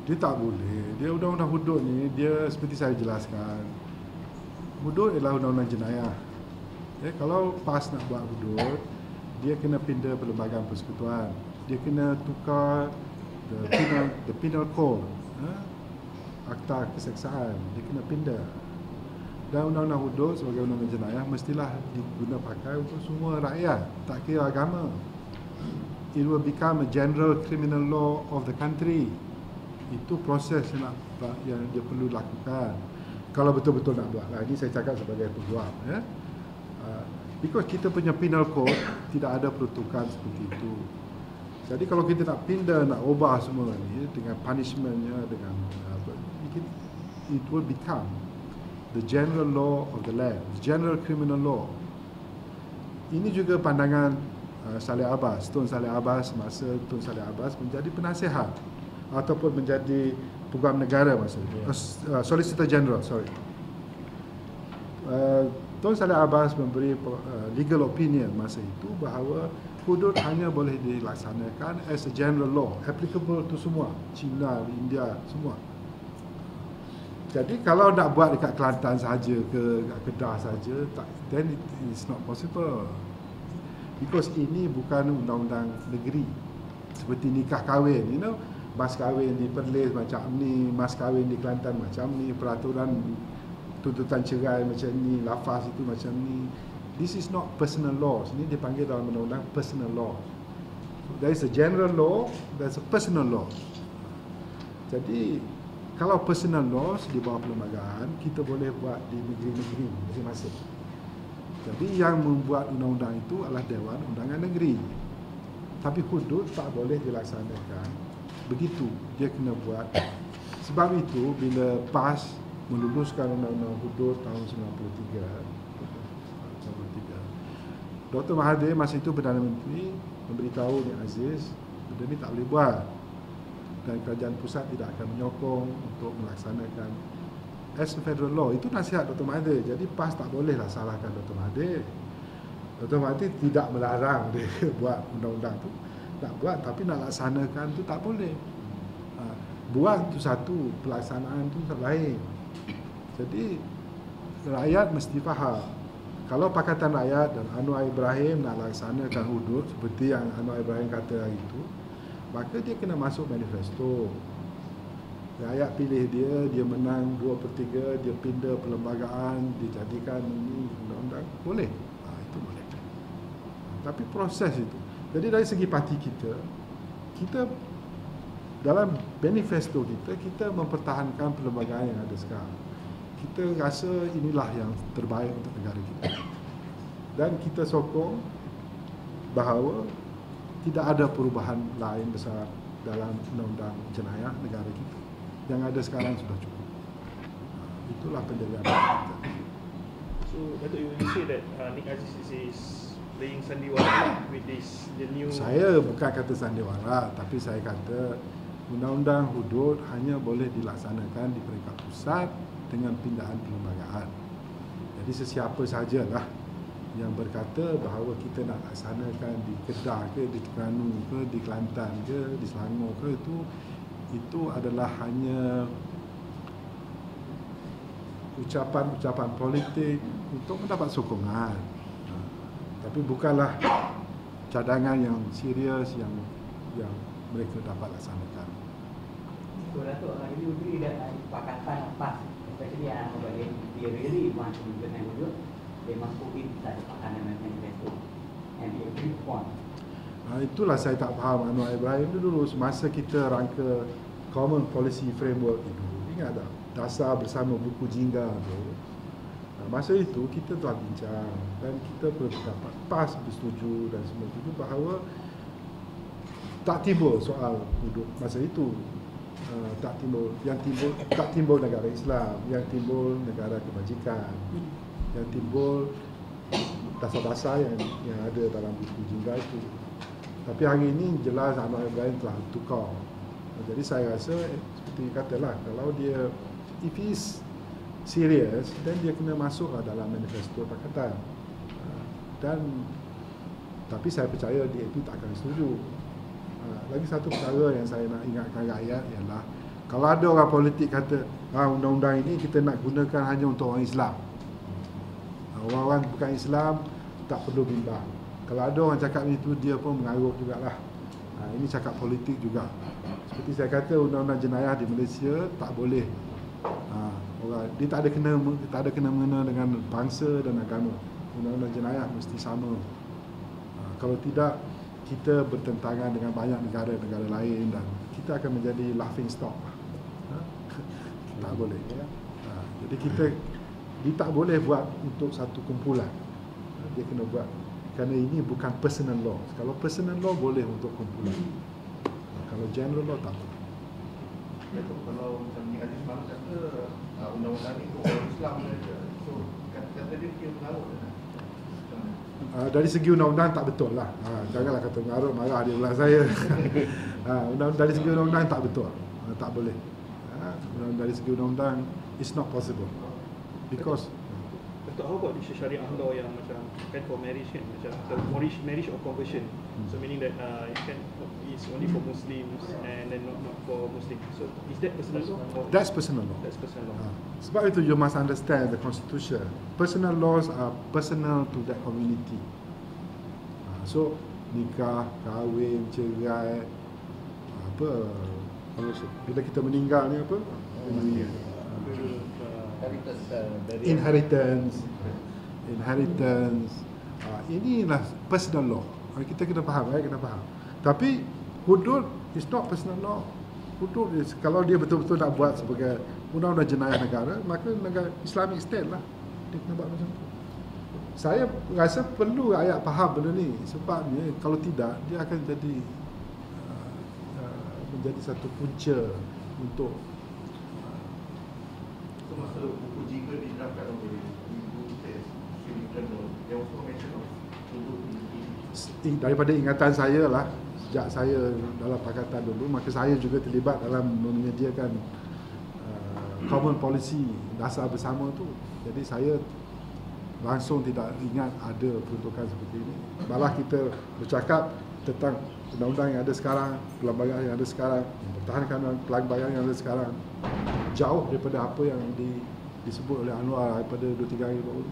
Dia tak boleh. Dia undang-undang hudud ni, dia seperti saya jelaskan. Hudud ialah undang-undang jenayah. Kalau PAS nak buat hudud, dia kena pindah Perlembagaan Persekutuan. Dia kena tukar the penal code, akta keseksaan. Dia kena pindah. Dan undang-undang hudud sebagai undang-undang jenayah mestilah diguna pakai untuk semua rakyat, tak kira agama. It will become a general criminal law of the country. Itu proses yang dia perlu lakukan kalau betul-betul nak buat lah. Ini saya cakap sebagai peguam, because kita punya penal code tidak ada peruntukan seperti itu. Jadi kalau kita nak pindah, nak ubah semua ni dengan punishmentnya, dengan it will become the general law of the land, the general criminal law. Ini juga pandangan Saleh Abbas, Tun Saleh Abbas, masa Tun Saleh Abbas menjadi penasihat ataupun menjadi peguam negara masa itu, Solicitor General, Tun Saleh Abbas memberi legal opinion masa itu bahawa hudud hanya boleh dilaksanakan as a general law, applicable to semua, China, India, semua. Jadi kalau nak buat dekat Kelantan saja ke dekat Kedah saja, then it is not possible. Because ini bukan undang-undang negeri. Seperti nikah kahwin, mas kahwin di Perlis macam ni, mas kahwin di Kelantan macam ni, peraturan tuntutan cerai macam ni, lafaz itu macam ni. This is not personal law. Ini dipanggil dalam undang-undang personal law. There is a general law, there is a personal law. Jadi kalau personal laws di bawah perlembagaan, kita boleh buat di negeri-negeri masing-masing. Jadi yang membuat undang-undang itu adalah Dewan Undangan Negeri. Tapi hudud tak boleh dilaksanakan begitu. Dia kena buat. Sebab itu bila PAS meluluskan undang-undang hudud tahun 93, Dr. Mahathir masa itu Perdana Menteri memberitahu Nik Aziz benda ni tak boleh buat dan kerajaan pusat tidak akan menyokong untuk melaksanakan as a federal law. Itu nasihat Dr. Mahathir. Jadi PAS tak bolehlah salahkan Dr. Mahathir. Dr. Mahathir tidak melarang dia buat undang-undang tu, nak buat, tapi nak laksanakan tu tak boleh. Buat tu satu, pelaksanaan tu lain. Jadi rakyat mesti faham. Kalau Pakatan Rakyat dan Anwar Ibrahim nak laksanakan hudud seperti yang Anwar Ibrahim kata hari itu, maka dia kena masuk manifesto. Rakyat pilih dia menang 2/3, dia pindah perlembagaan, dijadikan ini undang-undang, boleh. Itu boleh. Tapi proses itu. Jadi dari segi parti kita dalam manifesto kita mempertahankan perlembagaan yang ada sekarang. Kita rasa inilah yang terbaik untuk negara kita. Dan kita sokong bahawa tidak ada perubahan lain besar dalam undang-undang jenayah negara kita. Yang ada sekarang sudah cukup. Itulah pendirian kita. So, Datuk, you say that Nik Aziz is playing sandiwara with the new... Saya bukan kata sandiwara, tapi saya kata undang-undang hudud hanya boleh dilaksanakan di peringkat pusat dengan pindahan perlembagaan. Jadi sesiapa sajalah yang berkata bahawa kita nak laksanakan di Kedah ke, di Terengganu ke, di Kelantan ke, di Selangor ke, itu adalah hanya ucapan-ucapan politik untuk mendapat sokongan. Tapi bukanlah cadangan yang serius yang mereka dapat laksanakan. So, Datuk, you agree that Pakatan PAS, especially dia really want to implement hudud, they must put in such Pakatan manifesto and be agreed upon. Itulah saya tak faham Anwar Ibrahim dulu semasa kita rangka Common Policy Framework itu. Ingat tak? Dasar bersama buku Jingga tu. Masa itu kita telah bincang dan kita berpendapat PAS bersetuju dan semua itu bahawa tak timbul soal hudud masa itu. Tak timbul negara Islam, yang timbul negara kebajikan, yang timbul dasar-dasar yang ada dalam buku Jingga itu. Tapi hari ini jelas Anwar Ibrahim telah tukar. Jadi saya rasa seperti katalah, kalau dia if he is serious, then dia kena masuklah dalam manifesto Pakatan. Tapi saya percaya DAP tak akan setuju. Lagi satu perkara yang saya nak ingatkan rakyat ialah Kalau ada orang politik kata undang-undang ini kita nak gunakan hanya untuk orang Islam, orang-orang bukan Islam tak perlu bimbang. Kalau ada orang cakap itu, dia pun mengarut jugalah. Ini cakap politik juga. Seperti saya kata, undang-undang jenayah di Malaysia tak boleh dia tak ada kena mengena dengan bangsa dan agama. Undang-undang jenayah mesti sama. Kalau tidak, kita bertentangan dengan banyak negara-negara lain dan kita akan menjadi laughing stock. Tak boleh. Jadi dia tak boleh buat untuk satu kumpulan. Dia kena buat kerana ini bukan personal law. Kalau personal law boleh untuk kumpulan. Kalau general law tak boleh. Betul, kalau macam Nik Aziz malam kata undang-undang ni untuk orang Islam saja. So kata dia kira pengaruh kan? Dari segi undang-undang tak betul lah. Janganlah kata mengarut, marah dia ulang saya. Dari segi undang-undang tak betul. Tak boleh. Dari segi undang-undang, it's not possible. Because Betul, how about di syariah law yang macam kan for marriage kan, macam the marriage or conversion. So meaning that it can is only for Muslims and then not for Muslims. So is that personal law? that's personal law. That's personal law. Sebab itu you must understand the constitution. Personal laws are personal to that community. So nikah, kahwin, cerai, bila kita meninggal ni apa? Inheritance. Inilah personal law. Kita kena faham, kena faham. Tapi hudud is not personal law. Hudud is, kalau dia betul-betul nak buat sebagai undang-undang jenayah negara, maka negara Islamic State lah dia kena buat macam tu. Saya rasa perlu rakyat faham benda ni, sebabnya kalau tidak dia akan jadi menjadi satu punca untuk masa buku jika didraftkan oleh Ibu Tess Sri dia also mention of daripada ingatan saya lah, sejak saya dalam pakatan dulu, maka saya juga terlibat dalam menyediakan common policy dasar bersama tu. Jadi saya langsung tidak ingat ada peruntukan seperti ini. Malah kita bercakap tentang undang-undang yang ada sekarang, pelbagai yang ada sekarang, mempertahankan pelbagai yang ada sekarang, jauh daripada apa yang disebut oleh Anwar daripada 2-3 hari baru.